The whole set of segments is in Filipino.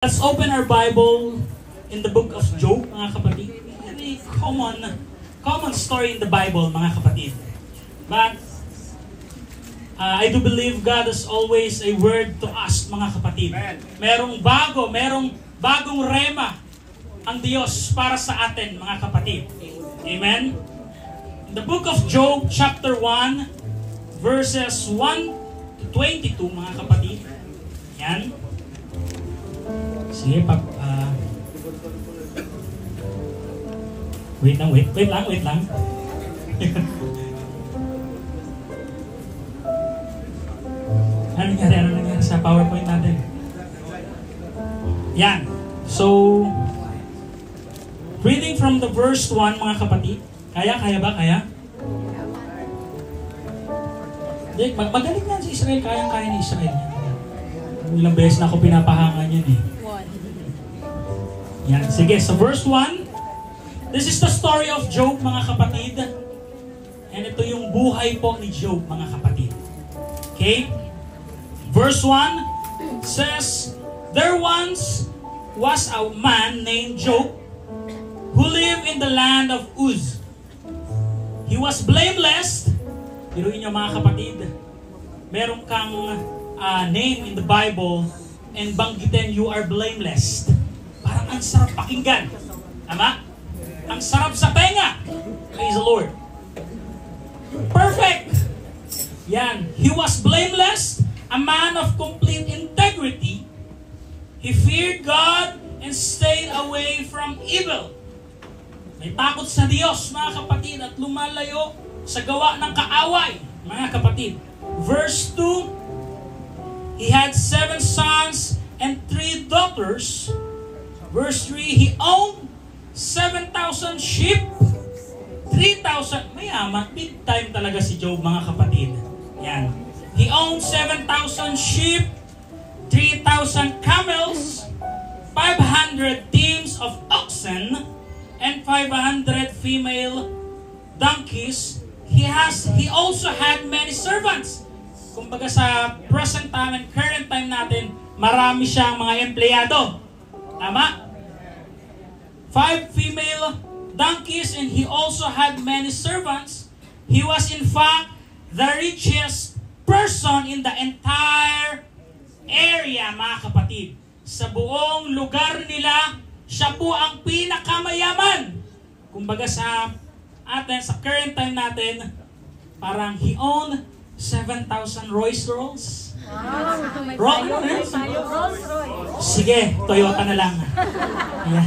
Let's open our Bible in the book of Job, mga kapatid. Very common story in the Bible, mga kapatid. But I do believe God has always a word to us, mga kapatid. Merong bagong rema ang Diyos para sa atin, mga kapatid. Amen? In the book of Job, chapter 1, verses 1 to 22, mga kapatid. Yan. Sige, wait lang. Ano nangyari sa PowerPoint natin? Yan. So, reading from the verse 1, mga kapatid. Kaya ba? Magaling yan si Israel. Kaya ni Israel. Ilang beses na ako pinapahangan yan eh. Yan. Sige, so verse 1. This is the story of Job, mga kapatid. And ito yung buhay po ni Job, mga kapatid. Okay? Verse 1 says, there once was a man named Job who lived in the land of Uz. He was blameless. Biruin niyo, mga kapatid. Meron kang name in the Bible and banggitin you are blameless. Parang ang sarap pakinggan. Tama? Ang sarap sa tenga. Praise the Lord. Perfect. Yan. He was blameless, a man of complete integrity. He feared God and stayed away from evil. May takot sa Diyos, mga kapatid, at lumalayo sa gawa ng kaaway, mga kapatid. Verse 2, he had 7 sons and 3 daughters. Verse 3, he owned 7,000 sheep, 3,000, mayaman, big time talaga si Job, mga kapatid. Yan. He owned 7,000 sheep, 3,000 camels, 500 teams of oxen, and 500 female donkeys. He also had many servants. Kumbaga sa present time and current time natin, marami siyang mga empleyado. Tama? 5 female donkeys, and he also had many servants. He was in fact the richest person in the entire area, mga kapatid. Sa buong lugar nila, siya po ang pinakamayaman. Kumbaga sa atin, sa current time natin, parang he owned 7,000 Rolls-Royce. Rolls-Royce? Sige, Toyota na lang. Ayan.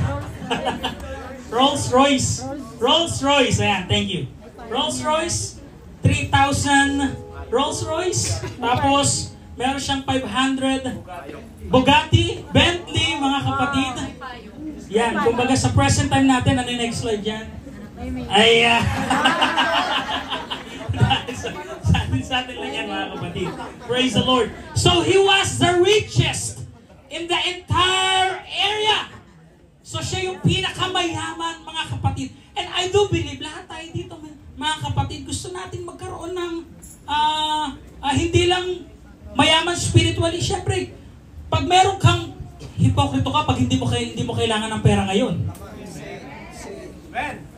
Rolls-Royce. Rolls-Royce. Ayan, thank you. Rolls-Royce, 3,000 Rolls-Royce. Tapos, meron siyang 500 Bugatti, Bentley, mga kapatid. Yan, kumbaga sa present time natin, ano yung next slide dyan? Ay, sa atin lang yan, mga kapatid. Praise the Lord. So, he was the richest in the entire area. So, siya yung pinakamayaman, mga kapatid. And I do believe, lahat tayo dito, mga kapatid, gusto natin magkaroon ng hindi lang mayaman spiritually. Siyempre, pag meron kang hipokrito ka pag hindi mo kailangan ng pera ngayon.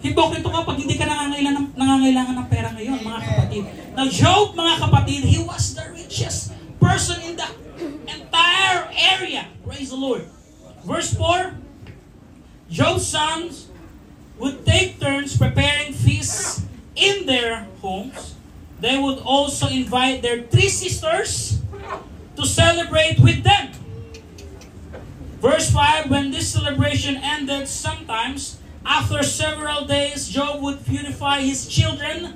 Hipokrito ka pag hindi ka nangangailangan ng pera ngayon, mga kapatid. Now, Job, mga kapatid, he was the richest person in the entire area. Praise the Lord. Verse 4, Job's sons would take turns preparing feasts in their homes. They would also invite their 3 sisters to celebrate with them. Verse 5, when this celebration ended, sometimes after several days, Job would purify his children.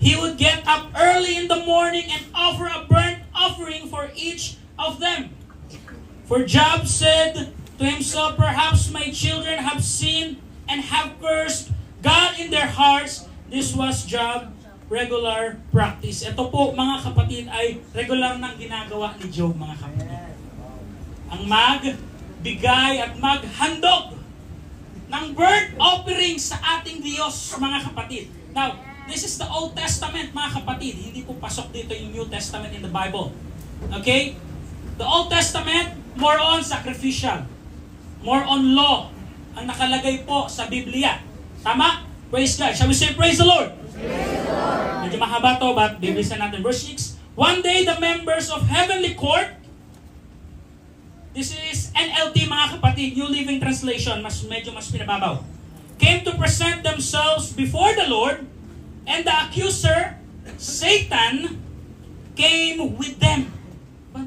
He would get up early in the morning and offer a burnt offering for each of them. For Job said to himself, perhaps my children have sinned and have cursed God in their hearts. This was Job's regular practice. Ito po, mga kapatid, ay regular nang ginagawa ni Job, mga kapatid. Ang magbigay at maghandog ng burnt offering sa ating Diyos, mga kapatid. Now, this is the Old Testament, mga kapatid. Hindi po pasok dito yung New Testament in the Bible. Okay? The Old Testament, more on sacrificial, more on law, ang nakalagay po sa Biblia. Tama? Praise God. Shall we say praise the Lord? Praise the Lord. Medyo mahaba to, but bibilisan natin. Verse 6, one day the members of heavenly court, this is NLT mga kapatid, New Living Translation, medyo mas pinababaw, came to present themselves before the Lord, and the accuser, Satan, came with them.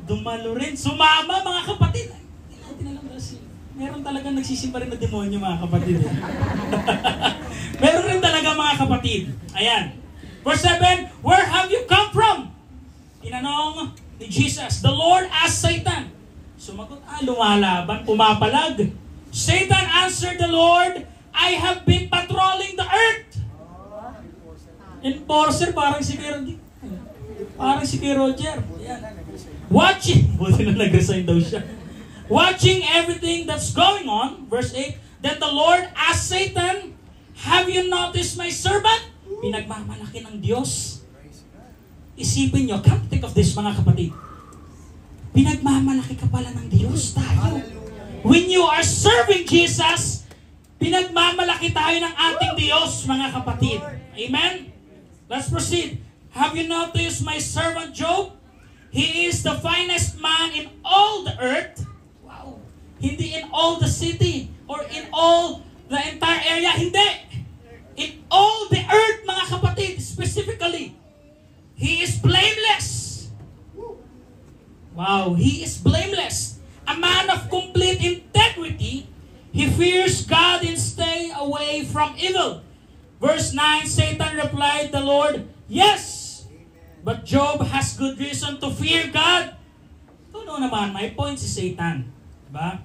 Dumalo rin. Sumama mga kapatid. Meron talagang nagsisimba rin na demonyo mga kapatid. Meron rin talaga mga kapatid. Ayan. Verse 7, where have you come from? Tinanong ni Jesus. The Lord asked Satan. Sumagot, lumalaban, pumapalag. Satan answered the Lord, I have been patrolling the earth. Enforcer, parang si Kuya Roger. Ayan. Watching, buti na nag-resign daw siya. Watching everything that's going on, verse 8, then the Lord asked Satan, have you noticed my servant? Pinagmamalaki ng Diyos. Isipin nyo, come think of this mga kapatid. Pinagmamalaki ka pala ng Diyos tayo. When you are serving Jesus, pinagmamalaki tayo ng ating Diyos mga kapatid. Amen? Let's proceed. Have you noticed my servant Job? He is the finest man in all the earth. Hindi in all the city or in all the entire area. Hindi. In all the earth, mga kapatid, specifically. He is blameless. Wow, he is blameless. A man of complete integrity. He fears God and stay away from evil. Verse 9, Satan replied the Lord, yes, but Job has good reason to fear God. Ito naman, my point si Satan. Diba?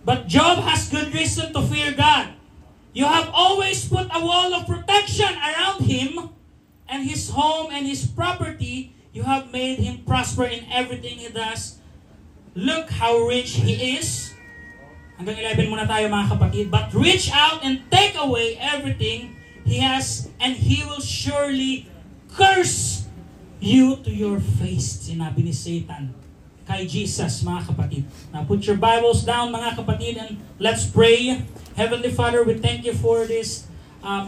But Job has good reason to fear God. You have always put a wall of protection around him and his home and his property. You have made him prosper in everything he does. Look how rich he is. Hanggang 11 muna tayo mga kapatid. But reach out and take away everything he has and he will surely curse you to your face. Sinabi ni Satan kay Jesus, mga kapatid. Now put your Bibles down mga kapatid and let's pray. Heavenly Father, we thank you for this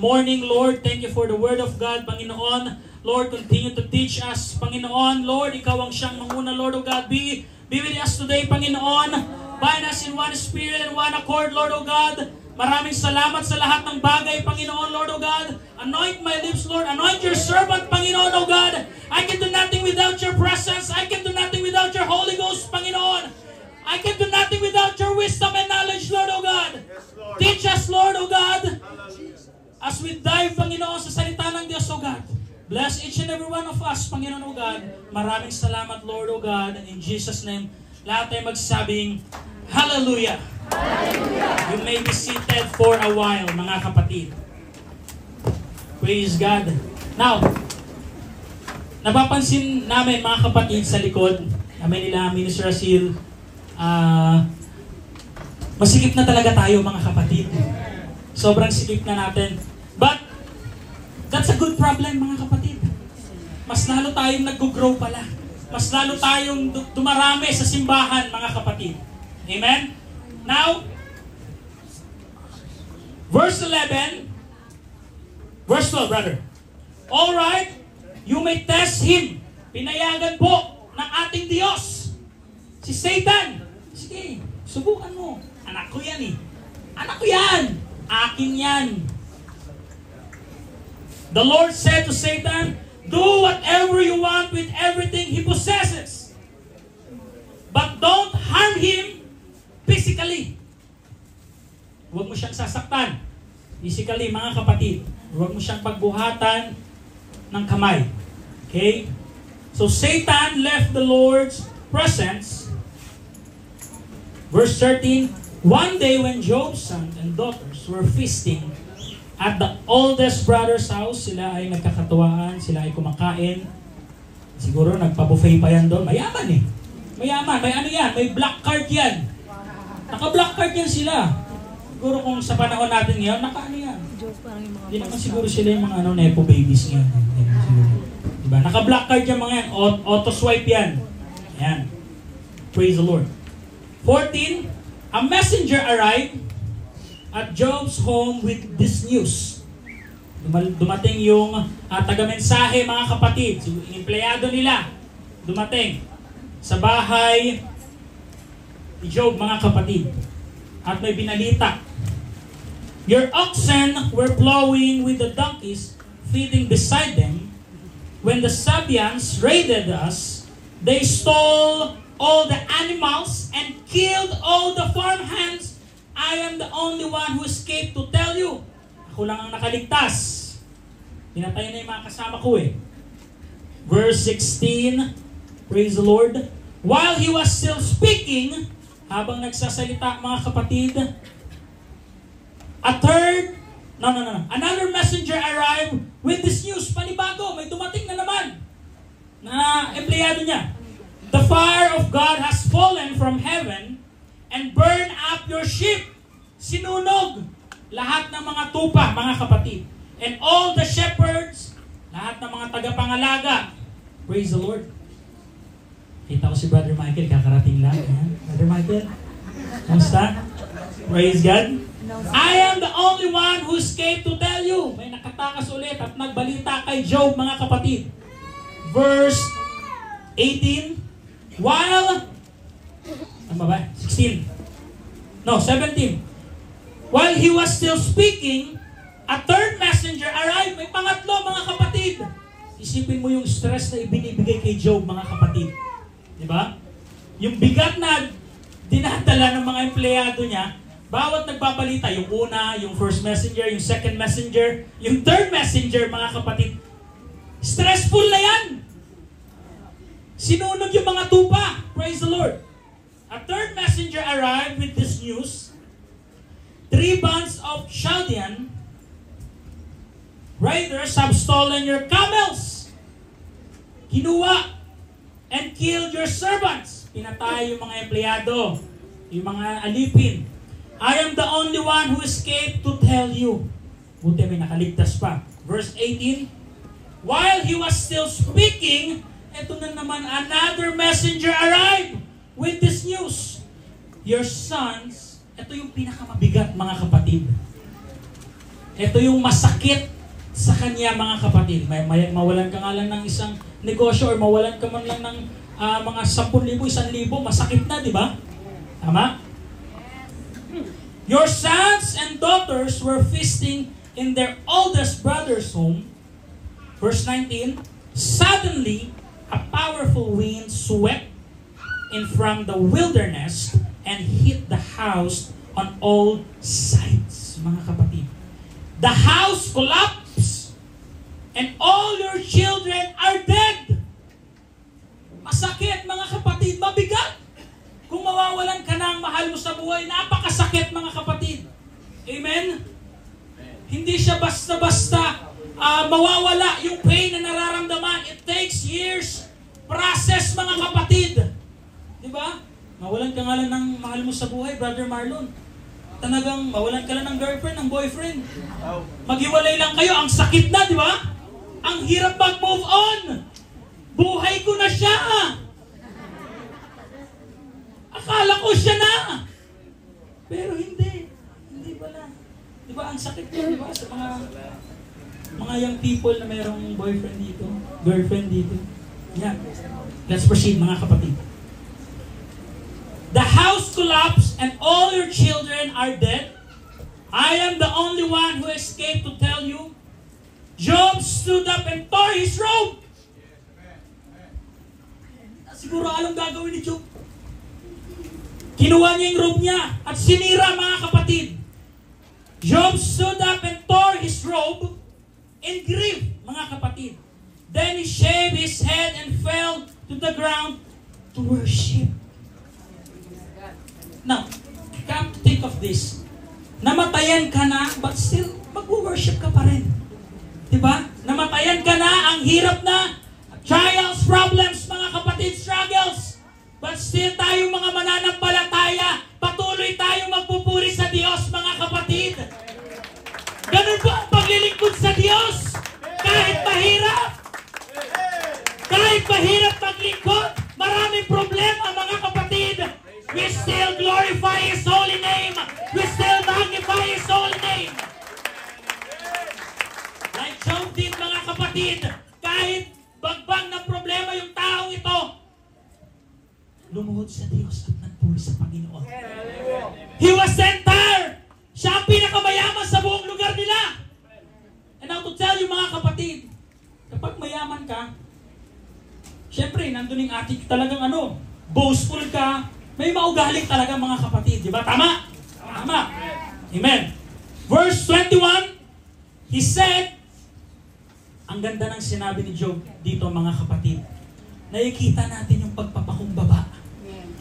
morning, Lord. Thank you for the Word of God, Panginoon. Lord, continue to teach us, Panginoon. Lord, ikaw ang siyang manguna, Lord, O God. Be with us today, Panginoon. Bind us in one spirit and one accord, Lord, O God. Maraming salamat sa lahat ng bagay, Panginoon, Lord, O God. Anoint my lips, Lord. Anoint your servant, Panginoon, O God. I can do nothing without your presence. I can do nothing without your Holy Ghost, Panginoon. I can do nothing without your wisdom and knowledge, Lord, O God. Yes, Lord. Teach us, Lord, O God. As we dive, Panginoon, sa salita ng Diyos, O God. Bless each and every one of us, Panginoon, O God. Maraming salamat, Lord, O God. And in Jesus' name, lahat tayo magsabing, Hallelujah. Hallelujah. You may be seated for a while, mga kapatid. Praise God. Now, napapansin namin, mga kapatid, sa likod, namin nila, Minister Asil, masikip na talaga tayo, mga kapatid. Sobrang sikip na natin. But, that's a good problem, mga kapatid. Mas lalo tayong nag-grow pala. Mas lalo tayong dumarami sa simbahan, mga kapatid. Amen? Now, verse 11, verse 12, brother. All right, you may test him. Pinayagan po ng ating Diyos. Si Satan. Sige, subukan mo. Anak ko yan eh. Anak ko yan. Akin yan. The Lord said to Satan, do whatever you want with everything he possesses. But don't harm him physically. Huwag mo siyang sasaktan. Physically, mga kapatid. Huwag mo siyang pagbuhatan ng kamay. Okay? So Satan left the Lord's presence. Verse 13, one day when Job's sons and daughters were feasting at the oldest brother's house, sila ay nagkakatuwaan, sila ay kumakain. Siguro nagpa-buffet pa yan doon. Mayaman eh. Mayaman. May ano yan? May black card yan. Naka-black card yan sila. Siguro kung sa panahon natin ngayon, naka-ano yan. Hindi naman siguro sila yung mga nepo babies ngayon. Diba? Naka-black card yan mga yan. Auto-swipe yan. Ayan. Praise the Lord. 14, a messenger arrived at Job's home with this news. Dumating yung taga-mensahe, mga kapatid, yung empleyado nila, dumating sa bahay ni Job, mga kapatid. At may binalita. Your oxen were plowing with the donkeys, feeding beside them. When the Sabians raided us, they stole all the animals and killed all the farmhands. I am the only one who escaped to tell you. Ako lang ang nakaligtas. Pinatay na yung mga kasama ko eh. Verse 16, praise the Lord. While he was still speaking, habang nagsasalita, mga kapatid, another messenger arrived with this news. Panibago, may dumating na naman na empleyado niya. The fire of God has fallen from heaven and burned up your sheep. Sinunog lahat ng mga tupa, mga kapatid. And all the shepherds, lahat ng mga tagapangalaga. Praise the Lord. Kita ko si Brother Michael, kakarating lang. Brother Michael, kamusta? Praise God. I am the only one who escaped to tell you. May nakatakas ulit at nagbalita kay Job, mga kapatid. Verse 18. While, ano ba? 16. No, 17. While he was still speaking, a third messenger arrived. May pangatlo, mga kapatid. Isipin mo yung stress na ibinibigay kay Job, mga kapatid. Diba? Yung bigat na dinadala ng mga empleyado niya, bawat nagbabalita, yung una, yung first messenger, yung second messenger, yung third messenger, mga kapatid, stressful na yan. Sinunog yung mga tupa. Praise the Lord. A third messenger arrived with this news. 3 bands of Chaldean raiders have stolen your camels. Kinuha and killed your servants. Pinatay yung mga empleyado, yung mga alipin. I am the only one who escaped to tell you. Buti may nakaligtas pa. Verse 18. While he was still speaking, eto na naman, another messenger arrived with this news. Your sons, ito yung pinakamabigat, mga kapatid. Ito yung masakit sa kanya, mga kapatid. Mawalan ka nga lang ng isang negosyo or mawalan ka man lang ng mga 10,000, 1,000, masakit na, di ba? Tama? Your sons and daughters were feasting in their oldest brother's home. Verse 19, suddenly, a powerful wind swept in from the wilderness and hit the house on all sides. Mga kapatid, the house collapsed and all your children are dead. Masakit, mga kapatid, mabigat. Kung mawawalan ka ng mahal mo sa buhay, napakasakit, mga kapatid. Amen? Hindi siya basta-basta mawawala yung pain na nararamdaman. It takes years process, mga kapatid. Diba? Mawalan ka nga lang ng mahal mo sa buhay, Brother Marlon. Talagang mawalan ka lang ng girlfriend, ng boyfriend. Maghiwalay lang kayo, ang sakit na, di ba? Ang hirap mag-move on. Buhay ko na siya. Akala ko siya na. Pero hindi. Hindi pala. Di ba, ang sakit yun, di ba? Sa mga young people na mayroong boyfriend dito, girlfriend dito. Yeah. Let's proceed, mga kapatid. The house collapsed and all your children are dead. I am the only one who escaped to tell you. Job stood up and tore his robe. Siguro anong gagawin ni Job? Kinuha niya yung robe niya at sinira, mga kapatid. Job stood up and tore his robe in grief, mga kapatid. Then he shaved his head and fell to the ground to worship. Now, come to think of this. Namatayan ka na, but still, mag-worship ka pa rin. Diba? Namatayan ka na, ang hirap na, trials, problems, mga kapatid, struggles. But still tayo mga mananampalataya, patuloy tayong magpupuri sa Diyos, mga kapatid. Ganun po ang paglilingkod sa Diyos. Kahit mahirap maglingkod, maraming problema, mga kapatid. still glorify His holy name. We still magnify His holy name. Like Job did, mga kapatid, kahit bagbang ng problema yung taong ito, lumuhod sa Diyos at nagpuri sa Panginoon. He was entire. Siya ang pinakamayaman sa buong lugar nila. And now to tell you, mga kapatid, kapag mayaman ka, syempre, nandun yung ating talagang boastful ka, may maugaling talaga mga kapatid. Di ba? Tama? Tama. Amen. Verse 21, he said, ang ganda ng sinabi ni Job dito mga kapatid. Nakikita natin yung pagpapakumbaba.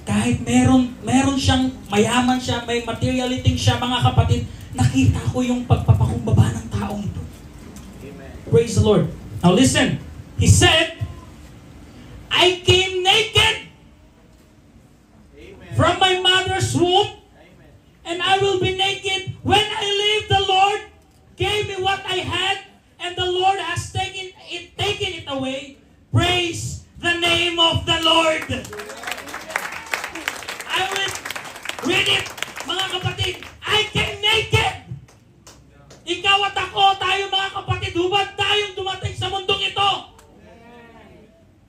Kahit meron siyang, mayaman siya, may materiality siya mga kapatid, nakita ko yung pagpapakumbaba ng taong ito. Amen. Praise the Lord. Now listen. He said, I came naked from my mother's womb, and I will be naked when I leave. The Lord gave me what I had, and the Lord has taken it away. Praise the name of the Lord. I will read it, mga kapatid. I came naked. Ikaw at ako, tayo mga kapatid, hubad tayong dumating sa mundong ito.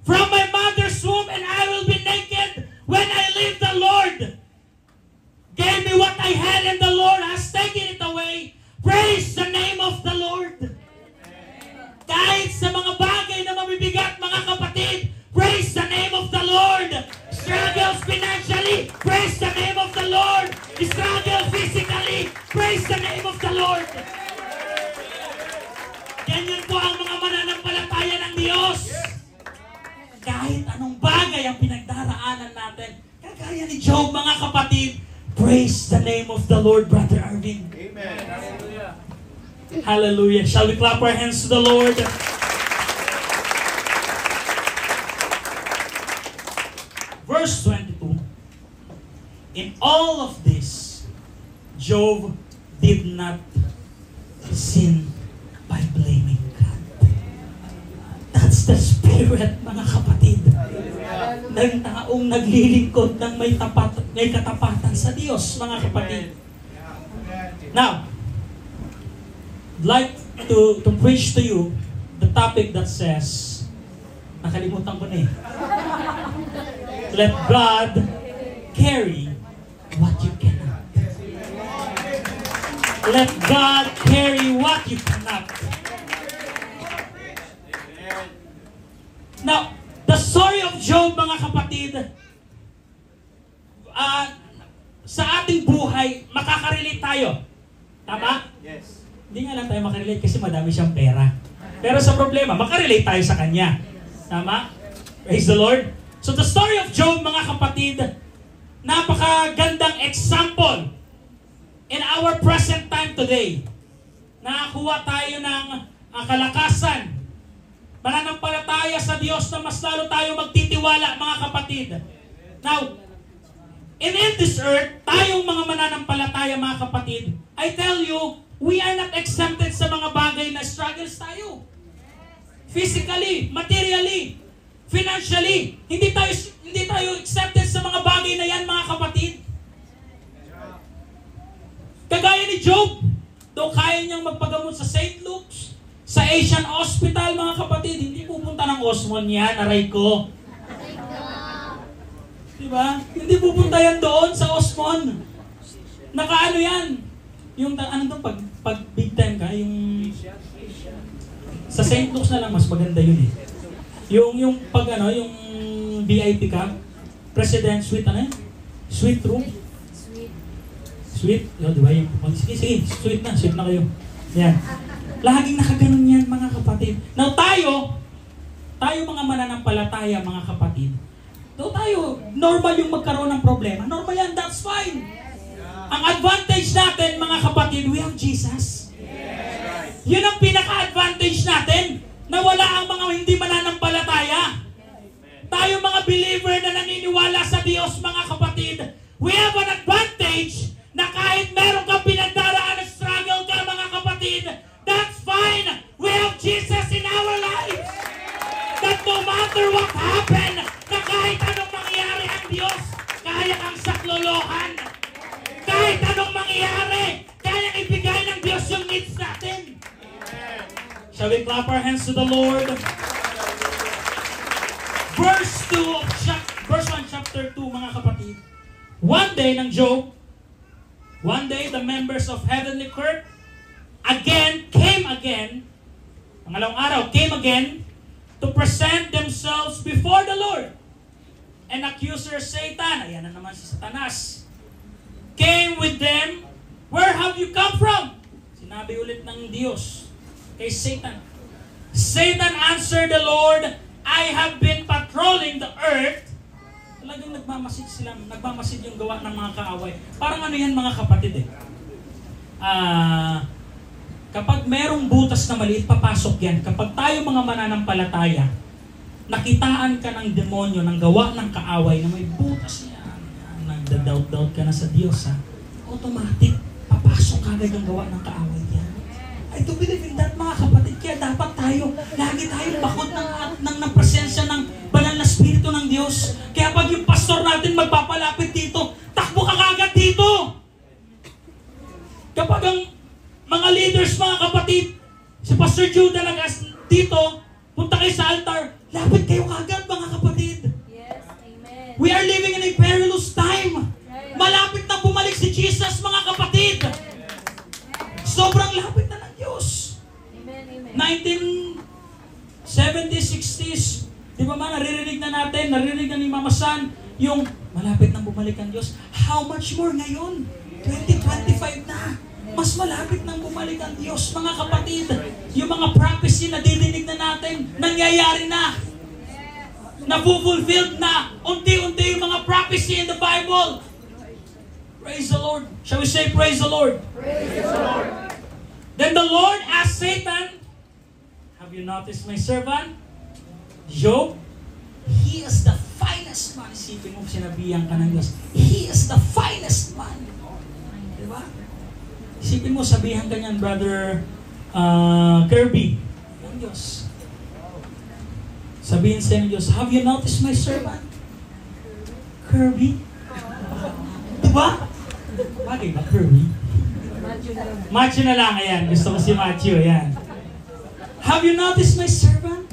From my mother's womb, and I will be naked when I leave. The Lord gave me what I had, and the Lord has taken it away. Praise the name of the Lord. Kahit sa mga bagay na mabibigat, mga kapatid, praise the name of the Lord. Struggles financially, praise the name of the Lord. Struggle physically, praise the name of the Lord. Ganyan po ang mga mananampalataya ng Diyos. Kahit anong bagay ang pinagdaraanan natin, kagaya ni Job, mga kapatid, praise the name of the Lord, Brother Arvin. Amen. Hallelujah. Hallelujah. Shall we clap our hands to the Lord? Verse 22. In all of this, Job did not sin by blaming God. That's the spirit, mga kapatid, ng taong naglilingkod ng may katapatan sa Diyos, mga kapatid. Now, I'd like to preach to you the topic that says, nakalimutan ko na eh. Let God carry what you cannot. Let God carry what you cannot. Now, the story of Job, mga kapatid, sa ating buhay, makakarelate tayo. Tama? Yes. Hindi nga lang tayo makarelate kasi madami siyang pera. Pero sa problema, makarelate tayo sa kanya. Tama? Praise the Lord. So the story of Job, mga kapatid, napakagandang example in our present time today. Nakakuha tayo ng kalakasan, mananampalataya sa Diyos na mas lalo tayo magtitiwala, mga kapatid. Now, in this earth, tayong mga mananampalataya, mga kapatid, I tell you, we are not exempted sa mga bagay na struggles tayo. Physically, materially, financially, hindi tayo accepted sa mga bagay na yan, mga kapatid. Kagaya ni Job, though kaya niyang magpagamot sa St. Luke's, sa Asian Hospital, mga kapatid, hindi pupunta ng Osmond yan, aray ko. Diba? Hindi pupunta yan doon sa Osmond. Nakaano yan? Yung ano to, pag big time ka, yung sa St. Luke's na lang, mas maganda yun eh. Yung pag ano, yung VIP ka, President Suite, ano yan? Suite room? Suite? Yun, di ba? Sige, suite na kayo. Yan. Laging nakaganon yan, mga kapatid. Now tayo mga mananampalataya, mga kapatid, though tayo, normal yung magkaroon ng problema. Normal yan, that's fine. Ang advantage natin, mga kapatid, we have Jesus. Yun ang pinaka-advantage natin, na wala ang mga hindi mananampalataya. Tayo mga believer na naniniwala sa Diyos, mga kapatid, we have an advantage na kahit meron kang pinagdaraan na struggle ka, mga kapatid, that's fine. We have Jesus in our lives. That no matter what happen, na kahit anong mangyari ang Diyos, kaya kang saklolohan. mangyayari. Kaya ibigay ng Diyos yung needs natin. Shall we clap our hands to the Lord? Verse 1 chapter 2, mga kapatid. One day ng Job, one day the members of heavenly court came again, pangalawang araw, came again to present themselves before the Lord. And accuser Satan, ayan na naman si Satanas, came with them. Where have you come from? Sinabi ulit ng Diyos kay Satan. Satan answered the Lord, I have been patrolling the earth. Talagang nagmamasid yung gawa ng mga kaaway. Parang ano yan mga kapatid kapag merong butas na maliit, papasok yan. Kapag tayo mga mananampalataya, nakitaan ka ng demonyo, ng gawa ng kaaway na may butas yan, nagda-doubt ka na sa Diyos, automatic, papasok ka agad ang gawa ng kaaway yan. I do believe in that, mga kapatid. Kaya dapat lagi tayo bakod ng presensya ng banal na Espiritu ng Diyos. Kaya pag yung pastor natin magpapalapit dito, takbo ka kagad dito. Kapag ang mga leaders, mga kapatid, si Pastor Judah dito, punta kayo sa altar, lapit kayo kagad, mga kapatid. Yes, amen. We are living in a perilous time. Malapit na bumalik si Jesus, mga kapatid. Sobrang lapit na ng Diyos. Amen, amen. 1970s, 60s, di ba naririnig na ni Mama San, yung malapit na bumalik ang Diyos. How much more ngayon? 2025 na. Mas malapit nang bumalik ang Diyos, mga kapatid. Yung mga prophecy na didinig na natin, nangyayari na. Napufulfilled na. Unti-unti yung mga prophecy in the Bible. Praise the Lord. Shall we say praise the Lord? Praise the Lord. Then the Lord asked Satan, have you noticed my servant? Job, he is the finest man. Isipin mo, sinabihan ka ng Diyos. He is the finest man. Diba? Isipin mo, sabihan ka niyan, Brother Kirby. Ang Diyos. Sabihin sa Diyos, have you noticed my servant? Kirby? Diba? Bagay ba, Kirby? Matthew na lang, ayan. Gusto ko si Matthew, ayan. Have you noticed my servant?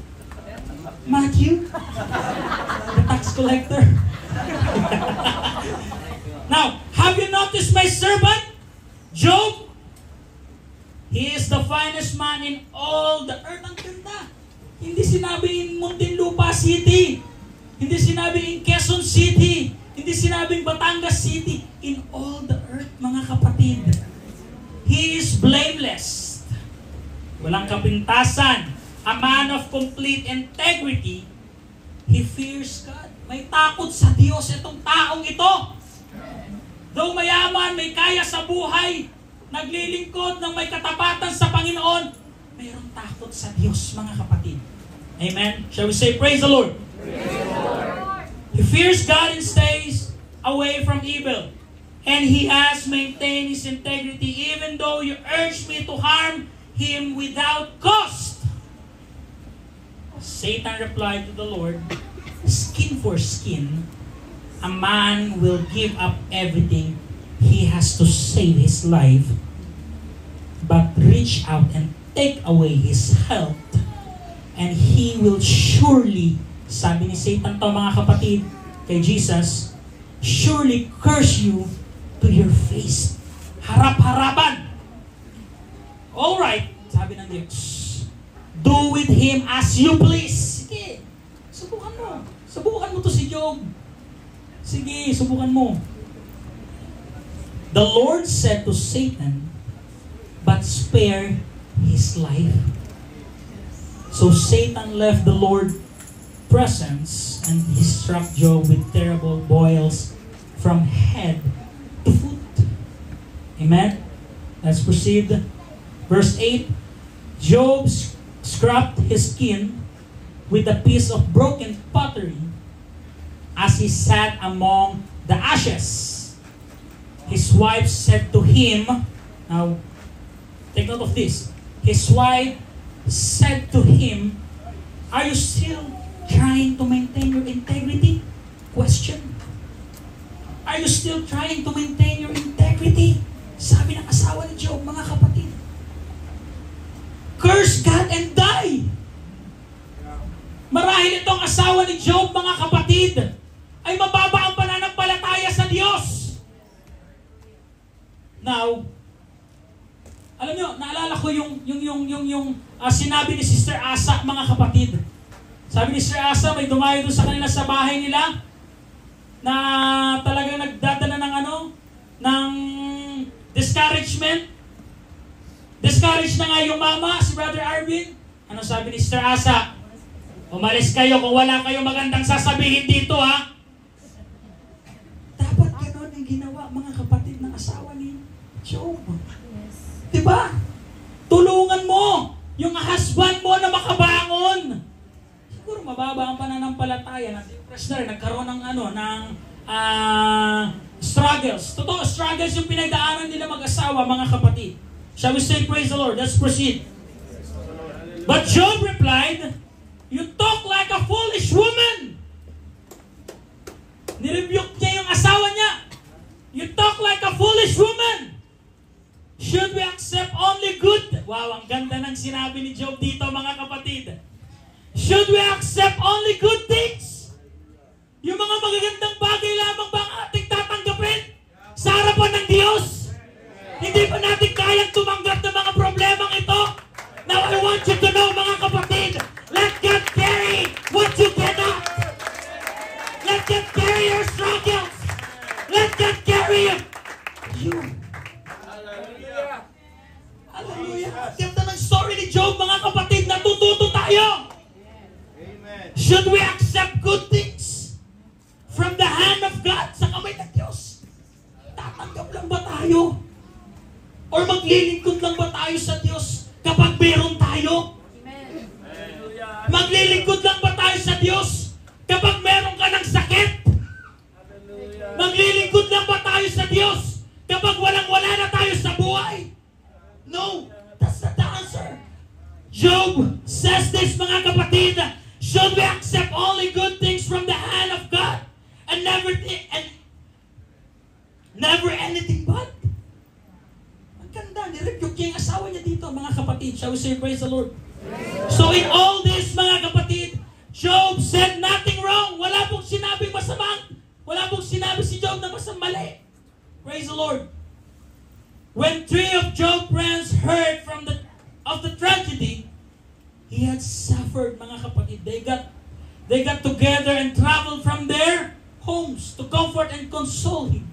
Matthew? The tax collector? Now, have you noticed my servant? Job? He is the finest man in all the earth. Ang ganda. Hindi sinabi in Muntinlupa City. Hindi sinabi in Quezon City. Hindi sinabing Batangas City. In all the earth, mga kapatid. He is blameless. Walang kapintasan. A man of complete integrity. He fears God. May takot sa Diyos itong taong ito. Though mayaman, may kaya sa buhay, naglilingkod ng may katapatan sa Panginoon, mayroong takot sa Diyos, mga kapatid. Amen? Shall we say, praise the Lord? Praise the Lord. He fears God and stays away from evil. And he has maintained his integrity even though you urge me to harm him without cost. Satan replied to the Lord, skin for skin, a man will give up everything he has to save his life, but reach out and take away his health, and he will surely, sabi ni Satan to, mga kapatid, kay Jesus, surely curse you to your face. Harap-harapan. Alright, sabi ng Diyos, do with him as you please. Sige, subukan mo. Subukan mo to si Job. Sige, subukan mo. The Lord said to Satan, but spare his life. So Satan left the Lord's presence and he struck Job with terrible boils from head to foot. Amen? Let's proceed. Verse 8, Job scraped his skin with a piece of broken pottery as he sat among the ashes. His wife said to him, now take note of this, his wife said to him, are you still trying to maintain your integrity? Question. Are you still trying to maintain your integrity? asawa ni Job, mga kapatid, ay mababa ang pananampalataya sa Diyos. Now, alam nyo, naalala ko yung sinabi ni Sister Asa, mga kapatid. Sabi ni Sister Asa, may dumayo doon sa kanila sa bahay nila na talagang nagdadala ng discouragement. Discouraged na nga yung mama, si Brother Arvin. Ano sabi ni Sister Asa? Umalis kayo kung wala kayong magandang sasabihin dito, ha? Dapat gano'n ang ginawa, mga kapatid, ng asawa ni Job. Diba? Tulungan mo yung husband mo na makabangon. Siguro mababa ang pananampalataya na depressed na rin, nagkaroon ng struggles. Totoo, struggles yung pinagdaanan nila mag-asawa, mga kapatid. Shall we say praise the Lord? Let's proceed. But Job replied, "You talk like a foolish woman." Nirebuke niya yung asawa niya. "You talk like a foolish woman. Should we accept only good?" Wow, ang ganda ng sinabi ni Job dito, mga kapatid. Should we accept only good things? Yung mga magagandang bagay lamang ba ang ating tatanggapin sa harapan ng Diyos? Hindi ba natin kayang tumanggap ng mga problemang ito? Now I want you to know, mga kapatid, let God carry what you cannot. Let God carry your struggles. Let God carry you. Hallelujah. Ganda ng story ni Job, mga kapatid, natututo tayo. Amen. Should we accept good things from the hand of God sa kamay ng Diyos? Tatanggap lang ba tayo? Or maglilingkod lang ba tayo sa Diyos kapag meron tayo? Amen. Maglilingkod lang ba tayo sa Diyos kapag meron ka ng sakit? Maglilingkod lang ba tayo sa Diyos kapag walang-wala na tayo sa buhay? No, that's not the answer. Job says this, mga kapatid, should we accept only good things from the hand of God and never anything bad? Ang ganda, nirebuke niya yung asawa niya dito, mga kapatid. Shall we say praise the Lord? So in all this, mga kapatid, Job said nothing wrong. Wala pong sinabing masama. Wala pong sinabi si Job na mali. Praise the Lord. When three of Job's friends heard of the tragedy he had suffered, mga kapatid, they got together and traveled from their homes to comfort and console him.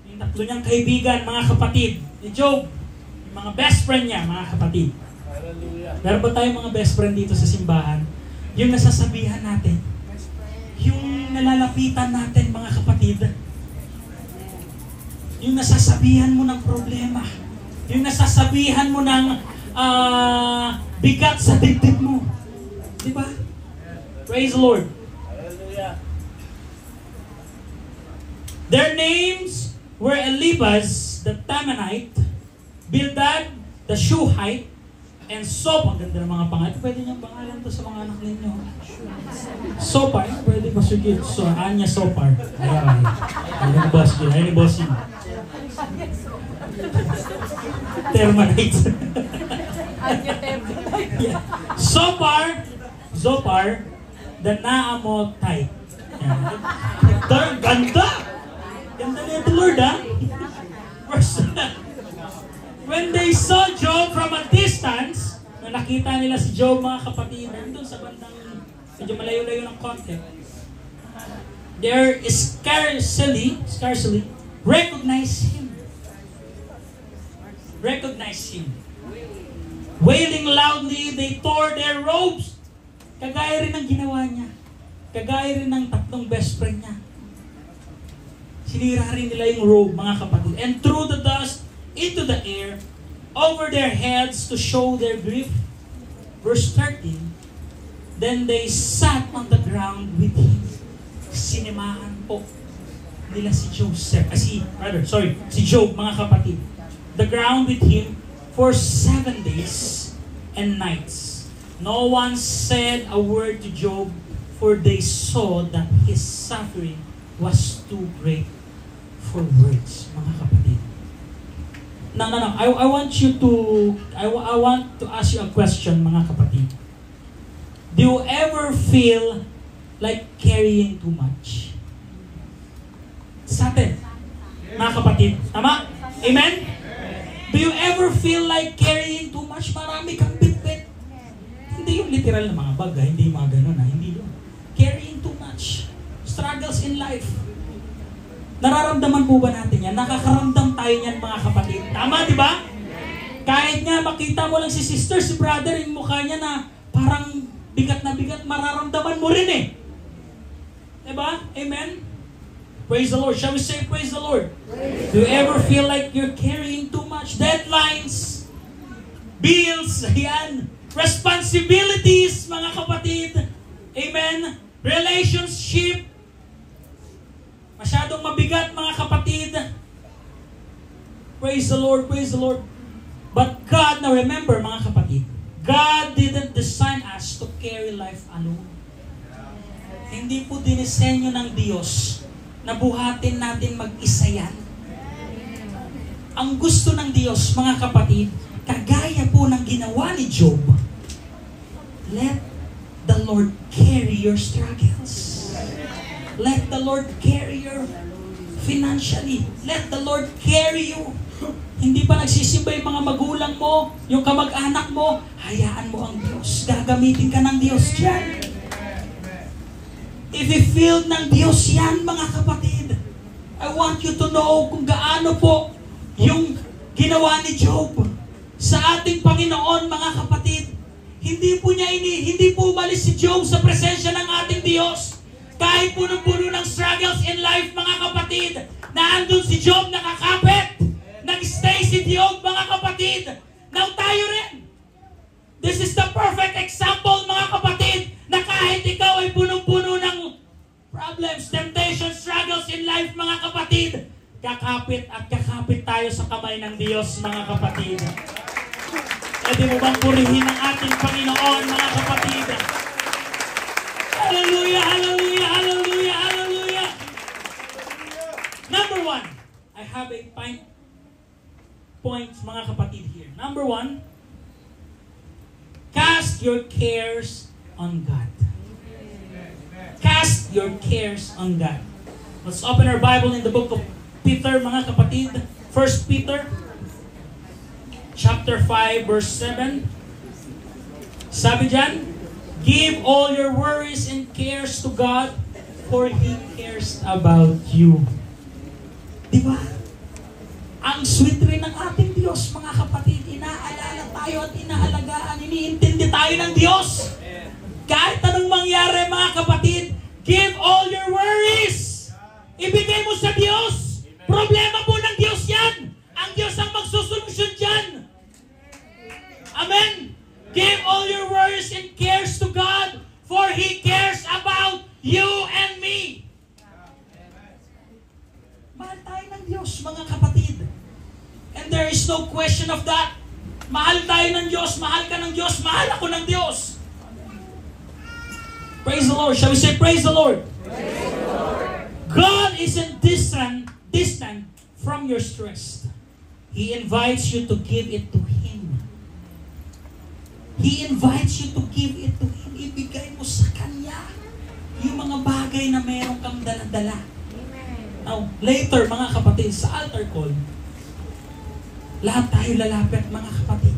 Yung tatlo niyang kaibigan, mga kapatid, ni Job, yung mga best friend niya, mga kapatid. Meron ba tayong mga best friend dito sa simbahan? Yung nasasabihan natin, yung nalalapitan natin, mga kapatid, yung nasasabihan mo ng problema, yung nasasabihan mo ng bigat sa dibdib mo. Di ba? Praise the Lord. Hallelujah. Their names were Eliphaz, the Temanite, Bildad, the Shuhite, and Sopar. Ang ganda ng mga pangalan. Pwede niyang pangalan to sa mga anak ninyo. Sopar. Pwede ba sige? So, Anya Sopar. Ayun ni Boss Jim. Ayun ni Boss Jim. Termanite. Yeah. Zopar, the Naamotite. Ganda! Ganda na ito, Lord, ha? When they saw Job from a distance, na nakita nila si Job, mga kapatid, nandun sa bandang, medyo malayo-layo ng konti, they scarcely recognize him. Wailing loudly, they tore their robes. Kagaya rin ng ginawa niya. Kagaya rin ng tatlong best friend niya. Sinira rin nila yung robe, mga kapatid, and threw the dust into the air over their heads to show their grief. Verse 13, then they sat on the ground with him. Sinemahan po nila si Job, mga kapatid. The ground with him for 7 days and nights. No one said a word to Job, for they saw that his suffering was too great for words, mga kapatid. No. I want to ask you a question, mga kapatid. Do you ever feel like carrying too much? Sa atin, mga kapatid. Tama? Amen? Do you ever feel like carrying too much? Marami kang bitbit. Hindi yung literal na mga bagay, hindi yung mga ganun ha, hindi yun. Carrying too much. Struggles in life. Nararamdaman po ba natin yan? Nakakaramdam tayo yan mga kapatid. Tama, di ba? Kahit nga makita mo lang si sister, si brother, yung mukha niya na parang bigat na bigat, mararamdaman mo rin eh. Di ba? Amen? Praise the Lord. Shall we say praise the Lord? Do you ever feel like you're carrying too much? Deadlines, bills, yan, responsibilities, mga kapatid. Amen? Relationship, masyadong mabigat, mga kapatid. Praise the Lord, praise the Lord. But God, now remember, mga kapatid, God didn't design us to carry life alone. Hindi po dinisenyo ng Diyos na buhatin natin mag-isa yan. Ang gusto ng Diyos, mga kapatid, kagaya po ng ginawa ni Job, let the Lord carry your struggles. Let the Lord carry your financially. Let the Lord carry you. Hindi pa nagsisimba yung mga magulang mo, yung kamag-anak mo, hayaan mo ang Diyos. Gagamitin ka ng Diyos dyan. I-filled ng Diyos yan, mga kapatid. I want you to know kung gaano po yung ginawa ni Job sa ating Panginoon, mga kapatid. Hindi po umalis si Job sa presensya ng ating Diyos. Kahit punong-puno ng struggles in life, mga kapatid, na andun si Job nakakapit. Nag-stay si Job, mga kapatid. Now tayo rin. This is the perfect example, mga kapatid, na kahit ikaw ay punong-puno ng problems, temptations, struggles in life, mga kapatid, kakapit at kakapit tayo sa kamay ng Diyos, mga kapatid. Pwede mo bang purihin ang ating Panginoon, mga kapatid? Hallelujah, hallelujah, hallelujah, hallelujah. Number 1, I have 8 points, mga kapatid, here. Number 1, cast your cares on God. Cast your cares on God. Let's open our Bible in the book of Peter, mga kapatid. 1 Peter chapter 5, verse 7. Sabi dyan, give all your worries and cares to God, for He cares about you. Diba? Ang sweet rin ng ating Diyos, mga kapatid. Inaalala tayo at inaalagaan. Iniintindi tayo ng Diyos. Kahit anong mangyari, mga kapatid, give all your worries. Ibigay mo sa Diyos. Problema po ng Diyos yan. Ang Diyos ang magsusolusyon dyan. Amen? Give all your worries and cares to God, for He cares about you and me. Mahal tayo ng Diyos, mga kapatid. And there is no question of that. Mahal tayo ng Diyos, mahal ka ng Diyos, mahal ako ng Diyos. Praise the Lord. Shall we say praise the Lord? Praise the Lord. God isn't distant from your stress. He invites you to give it to Him. He invites you to give it to Him. Ibigay mo sa Kanya yung mga bagay na meron kang dala-dala. Now, later, mga kapatid, sa altar call, lahat tayo lalapit, mga kapatid.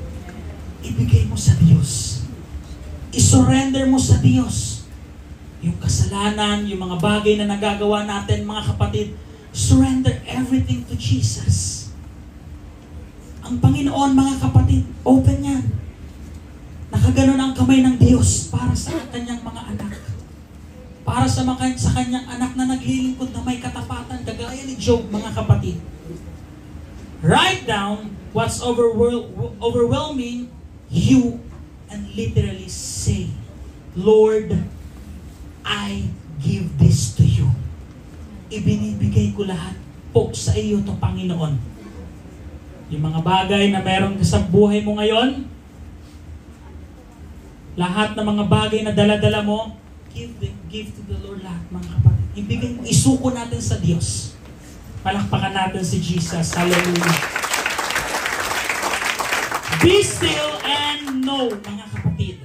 Ibigay mo sa Diyos. I-surrender mo sa Diyos. Yung kasalanan, yung mga bagay na nagagawa natin, mga kapatid, surrender everything to Jesus. Ang Panginoon, mga kapatid, open yan. Nakaganon ang kamay ng Diyos para sa kanyang mga anak. Para sa kanyang anak na naglilingkod na may katapatan, kagaya ni Job, mga kapatid. Write down what's overwhelming you and literally say, Lord, I give this to you. Ibinibigay ko lahat po sa iyo to, Panginoon. Yung mga bagay na meron ka sa buhay mo ngayon, lahat ng mga bagay na dala-dala mo, give to the Lord lahat, mga kapatid. Ibigay mo, isuko natin sa Diyos. Palakpakan natin si Jesus. Hallelujah. Be still and know, mga kapatid.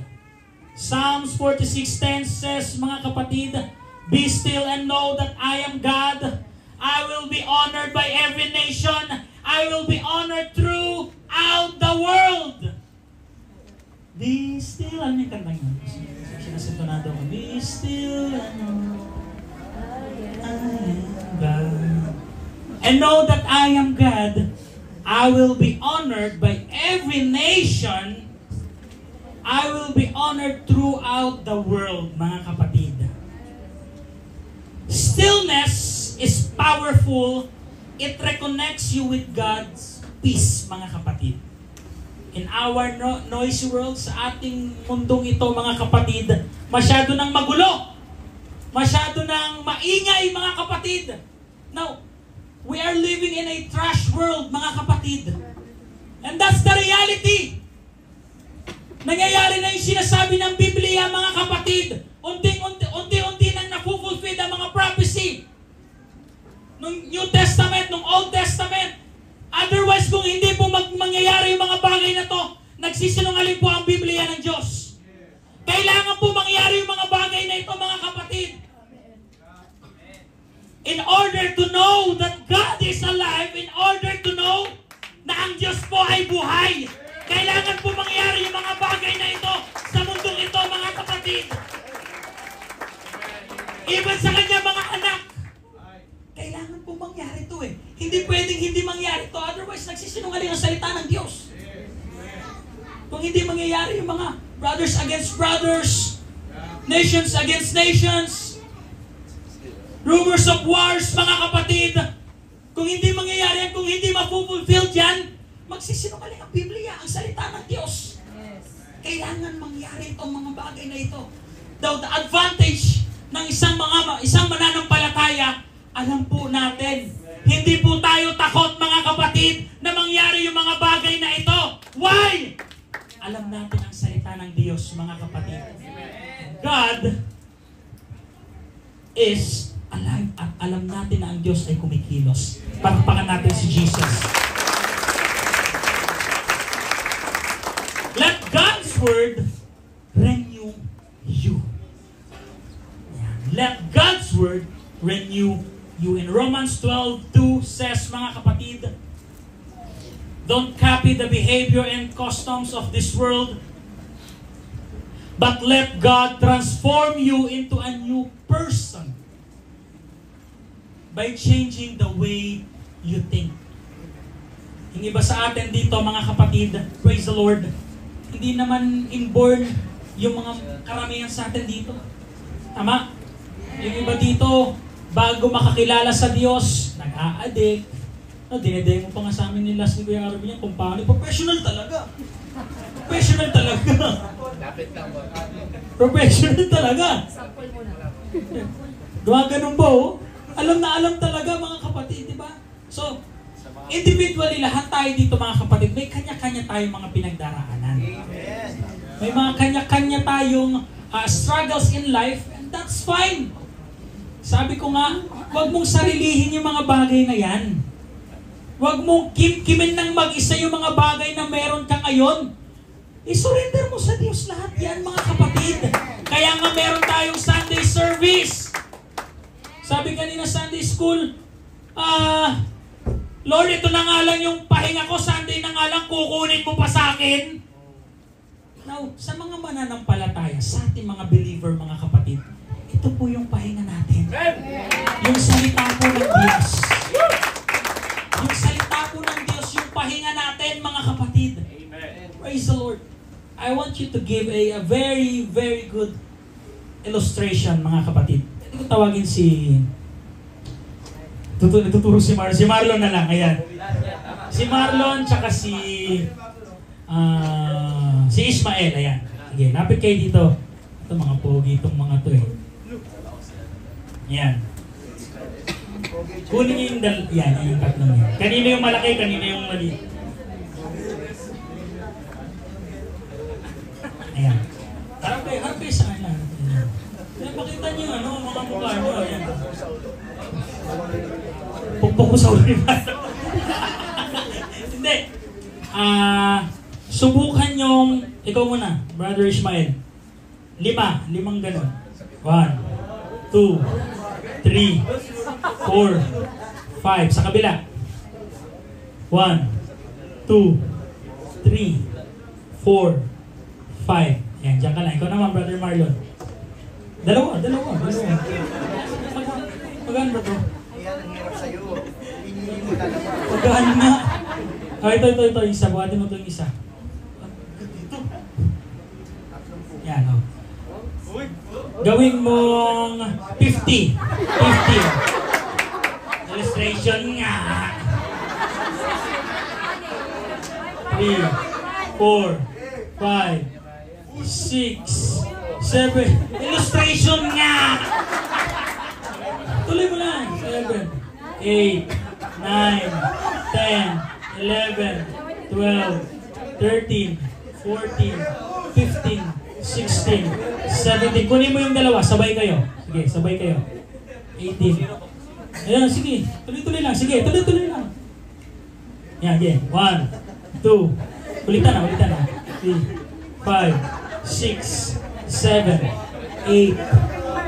Psalms 46:10 says, mga kapatid, be still and know that I am God. I will be honored by every nation. I will be honored throughout the world. Be still. Ano yung kanta yun? Sinasintonado ko. Be still and know I am God. And know that I am God. I will be honored by every nation. I will be honored throughout the world, mga kapatid. Stillness is powerful. It reconnects you with God's peace, mga kapatid. In our noisy world, sa ating mundong ito, mga kapatid, masyado nang magulo. Masyado nang maingay, mga kapatid. Now, we are living in a trash world, mga kapatid. And that's the reality. Nangyayari na yung sinasabi ng Biblia, mga kapatid. Unti-unti nang napufulfill ang mga prophecy. Nung New Testament, nung Old Testament. Otherwise, kung hindi po mangyayari yung mga bagay na to, nagsisinungaling po ang Biblia ng Diyos. Kailangan po mangyari yung mga bagay na ito, mga kapatid. In order to know that God is alive, in order to know na ang Diyos po ay buhay, kailangan po mangyari yung mga bagay na ito sa mundong ito, mga kapatid. Even sa kanya mga anak, kailangan po mangyari ito eh. Hindi pwedeng hindi mangyari ito. Otherwise, nagsisinungaling ang salita ng Diyos. Kung hindi mangyayari yung mga brothers against brothers, nations against nations, rumors of wars, mga kapatid, kung hindi mangyayari yan, kung hindi mapupulfill dyan, magsisinungaling ang Biblia, ang salita ng Diyos. Kailangan mangyari itong mga bagay na ito. The advantage ng isang mananampalataya, alam po natin, hindi po tayo takot, mga kapatid, na mangyari yung mga bagay na ito. Why? Alam natin ang salita ng Diyos, mga kapatid. God is alive at alam natin na ang Diyos ay kumikilos. Palakpakan natin si Jesus. Let God's word renew you. Let God's word renew you. In Romans 12:2 says, mga kapatid, don't copy the behavior and customs of this world, but let God transform you into a new person by changing the way you think. Yung iba sa atin dito, mga kapatid, praise the Lord, hindi naman inborn yung mga karamihan sa atin dito. Tama? Yung iba dito, bago makakilala sa Diyos, nag-a-addict. Dinedemo pa nga sa amin ni Last ni Kuya Arvin yan kung paano. Professional talaga. Professional talaga. Professional talaga. Sample mo na. Ganun po. Alam na alam talaga, mga kapatid, di ba? So, individually, lahat tayo dito, mga kapatid, may kanya-kanya tayong mga pinagdaraanan. May mga kanya-kanya tayong struggles in life, and that's fine. Sabi ko nga, huwag mong sarilihin yung mga bagay na yan. Huwag mong kimkimin ng mag-isa yung mga bagay na meron ka ngayon. I-surrender mo sa Diyos lahat yan, mga kapatid. Kaya nga meron tayong Sunday service. Sabi kanina Sunday school, Lord, ito na nga lang yung pahinga ko, Sunday na nga lang, kukunin mo pa sa akin. Now, sa mga mananampalataya, sa ating mga believer, mga kapatid, ito po yung pahinga natin. Yung salita po ng Diyos. Yung salita po ng Diyos, yung pahinga natin, mga kapatid. Praise the Lord. I want you to give a very, very good illustration, mga kapatid. Hindi ko tawagin si... Tuturo si Marlon. Si Marlon na lang, ayan. Si Marlon, tsaka si Ismael, ayan. Sige, lapit kayo dito. Ito, mga pogi itong mga to eh. Yan. Kunin niyo yung yan, yung tatlong yan. Kanino yung malaki, kanino yung maliit. Ayan. Harap kayo sa kanila. Pakita niyo mga mukha niyo. Ayan. Pukpok ko sa ulo ni Marlon. Hindi. Subukan yung, ikaw muna, Brother Ismael. Limang ganun. 1, 2, 3, 4, 5. Sa kabila. 1, 2, 3, 4, 5. Ayan, dyan ka lang. Ikaw naman, Brother Marlon. Dalawa. Magaan ba ito? Yan ang hirap sa'yo. Hinili mo talaga. Magaan nga. Ito. Isa. Buhatin mo ito yung isa. Dito. Yan, o. Gawin mong 50. Illustration nga. 3, 4, 5, 6, 7. Illustration nga. Tuloy mo lang. 7, 8, 9, 10, 11, 12, 13, 14, 15, 16, 17. Kunin mo yung dalawa. Sabay kayo. Sige, sabay kayo. 18. Ayan, sige. Tuloy-tuloy lang. Sige, tuloy-tuloy lang. Yan, again. 1, 2. Ulitan na. 3, 5, 6, 7, 8,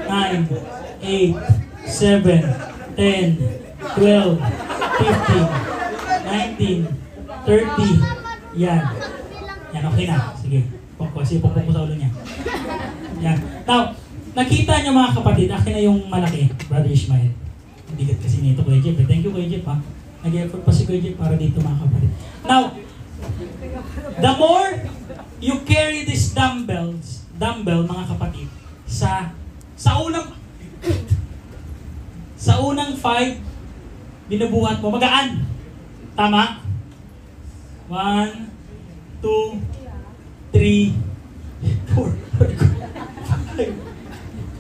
9, 8, 7, 10, 12, 15, 19, 30. Yan. Yan, okay na. Sige. Kasi pupok mo sa ulo niya. Yan. Now, nakita niyo mga kapatid, akin na yung malaki, Brother Ishmael. Bigat kasi nito, Kuya Jeff. Thank you, Kuya Jeff, ha. Nag-effort pa si Kuya Jeff para dito, mga kapatid. Now, the more you carry this dumbbell, mga kapatid, sa unang 5, binubuhat mo, magaan. Tama? 1, 2, 3, 4, 5,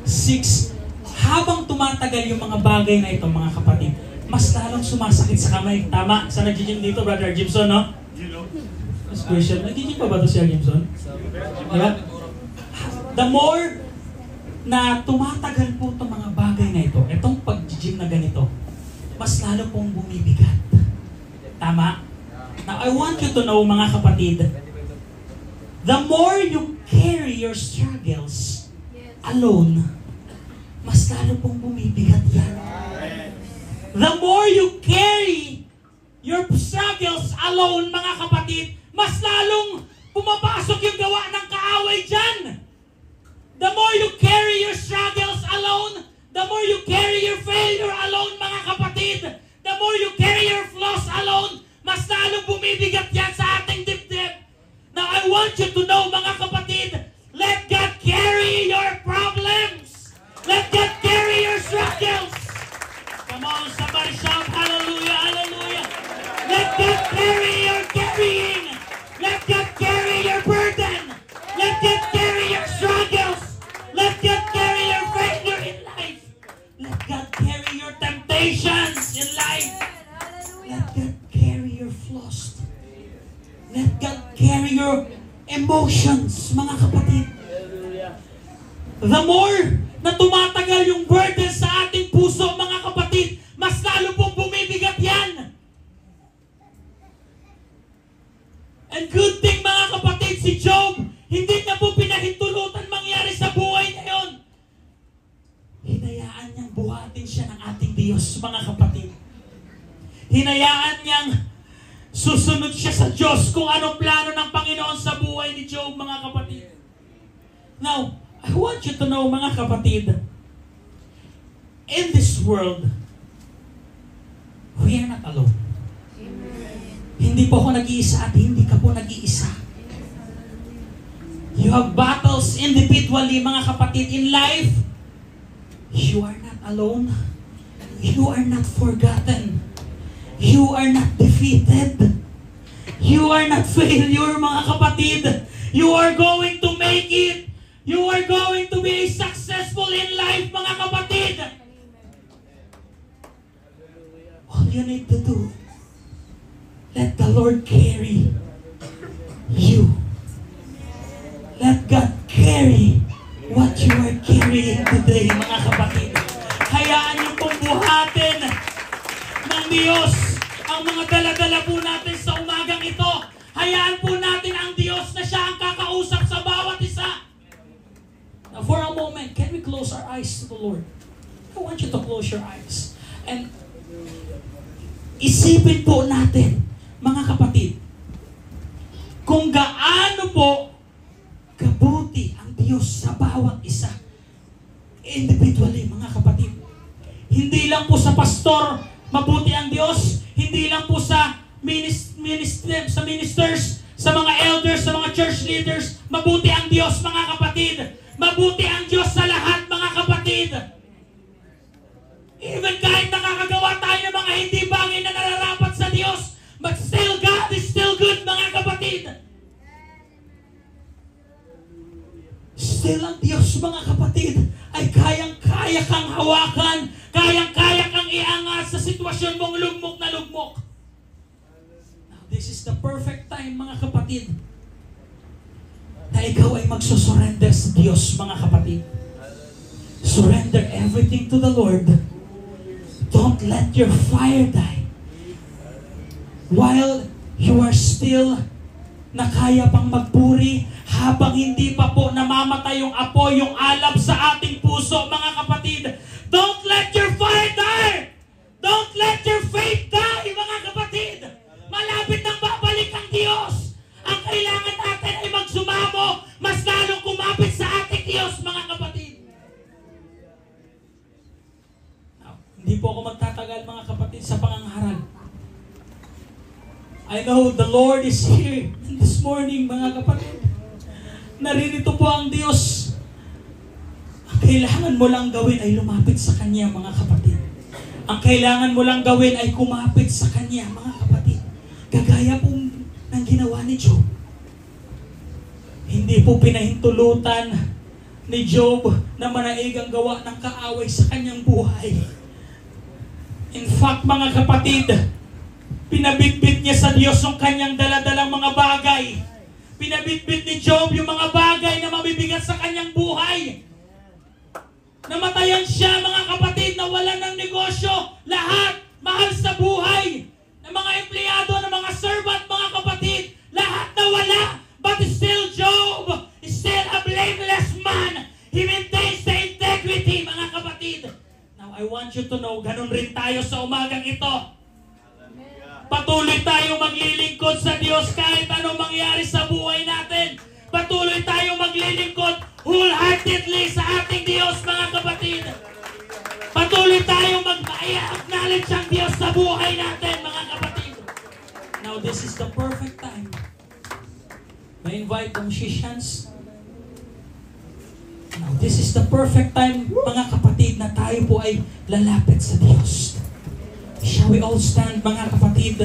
6. Habang tumatagal yung mga bagay na ito, mga kapatid, mas lalong sumasakit sa kamay. Tama? Sa nag-gym dito, Brother Jimson, no? Mas question. Nag-gym pa ba ito siya, Jimson? Yeah? The more na tumatagal po itong mga bagay na ito, itong pag-gym na ganito, mas lalo pong bumibigat. Tama? Now, I want you to know, mga kapatid, the more you carry your struggles alone, mas lalo pong bumibigat yan. The more you carry your struggles alone, mga kapatid, mas lalong pumapasok yung gawa ng kaaway dyan. The more you carry your struggles alone, the more you carry your failure alone, mga kapatid, the more you carry your flaws alone, mas lalong bumibigat yan sa ating dibdib. Now, I want you to know, mga kapatid, let God carry your problems. Let God carry your struggles. Come on, somebody shout, hallelujah, hallelujah. Let God carry your carrying. Let God carry your burden. Let God carry your struggles. Let God carry your failure in life. Let God carry your temptations in life. Let God carry your flaws. Let God carry your emotions, mga kapatid. The more na tumatagal yung burden sa ating puso, mga kapatid, mas lalo pong bumibigat yan. And good thing, mga kapatid, si Job, hindi niya po pinahintulutan mangyari sa buhay niya yun. Hinayaan niyang buhatin siya ng ating Diyos, mga kapatid. Hinayaan niyang susunod siya sa Diyos kung anong plano ng Panginoon sa buhay ni Job, mga kapatid. Now, I want you to know, mga kapatid, in this world, we are not alone. Hindi po ako nag-iisa at hindi ka po nag-iisa. You have battles individually, mga kapatid, in life. You are not alone. You are not forgotten. You are not defeated. You are not failure, mga kapatid. You are going to make it. You are going to be successful in life, mga kapatid. All you need to do, let the Lord carry you. Let God carry what you are carrying today, mga kapatid. Hayaan niyo pong buhatin ng Diyos ang mga dala-dala po natin sa umagang ito. Hayaan po natin ang Diyos na siya ang kakausap sa bawat isa. isipin po natin, mga kapatid, kung gaano po kabuti ang Diyos sa bawat isa. Individually, mga kapatid. Hindi lang po sa pastor mabuti ang Diyos, hindi lang po sa ministers, sa mga elders, sa mga church leaders, mabuti ang Diyos, mga kapatid. Mabuti ang Diyos sa lahat, mga kapatid. Even kahit nakakagawa tayo ng mga hindi bagay na nararapat sa Diyos, but still God is still good, mga kapatid. Still ang Diyos, mga kapatid, ay kayang-kaya kang hawakan, kayang-kaya kang iangat sa sitwasyon mong lugmok na lugmok. Now, this is the perfect time, mga kapatid, na ikaw ay magsusurrender sa Diyos, mga kapatid. Surrender everything to the Lord. Don't let your fire die. While you are still na kaya pang magpuri, habang hindi pa po namamatay yung apoy, yung alab sa ating puso, mga kapatid. Don't let your fire die! Don't let your faith die, mga kapatid! Malapit nang babalik ang Diyos. Ang kailangan natin ay magsumamo, mas lalong kumapit sa ating Diyos, mga kapatid. Now, hindi po ako magtatagal, mga kapatid, sa pangangaral. I know the Lord is here this morning, mga kapatid. Naririto po ang Diyos. Ang kailangan mo lang gawin ay lumapit sa Kanya, mga kapatid. Ang kailangan mo lang gawin ay kumapit sa Kanya, mga kapatid. Kagaya po ng ginawa ni Job. Hindi po pinahintulutan ni Job na manaig ang gawa ng kaaway sa kanyang buhay. In fact, mga kapatid, pinabitbit niya sa Diyos yung kanyang daladalang mga bagay. Pinabitbit ni Job yung mga bagay na mabibigat sa kanyang buhay. Namatayan siya, mga kapatid, na wala ng negosyo. Lahat, mahal sa buhay. Ng mga empleyado, ng mga servant, mga kapatid. Lahat na wala. But still Job is still a blameless man. He maintains the integrity, mga kapatid. Now, I want you to know, ganun rin tayo sa umagang ito. Patuloy tayong maglilingkod sa Diyos kahit anong mangyari sa buhay natin. Patuloy tayong maglilingkod wholeheartedly sa ating Diyos, mga kapatid. Patuloy tayong mag-acknowledge ang Diyos sa buhay natin, mga kapatid. Now, this is the perfect time. May invite the musicians. Now, this is the perfect time, mga kapatid, na tayo po ay lalapit sa Diyos. Shall we all stand, mga kapatid?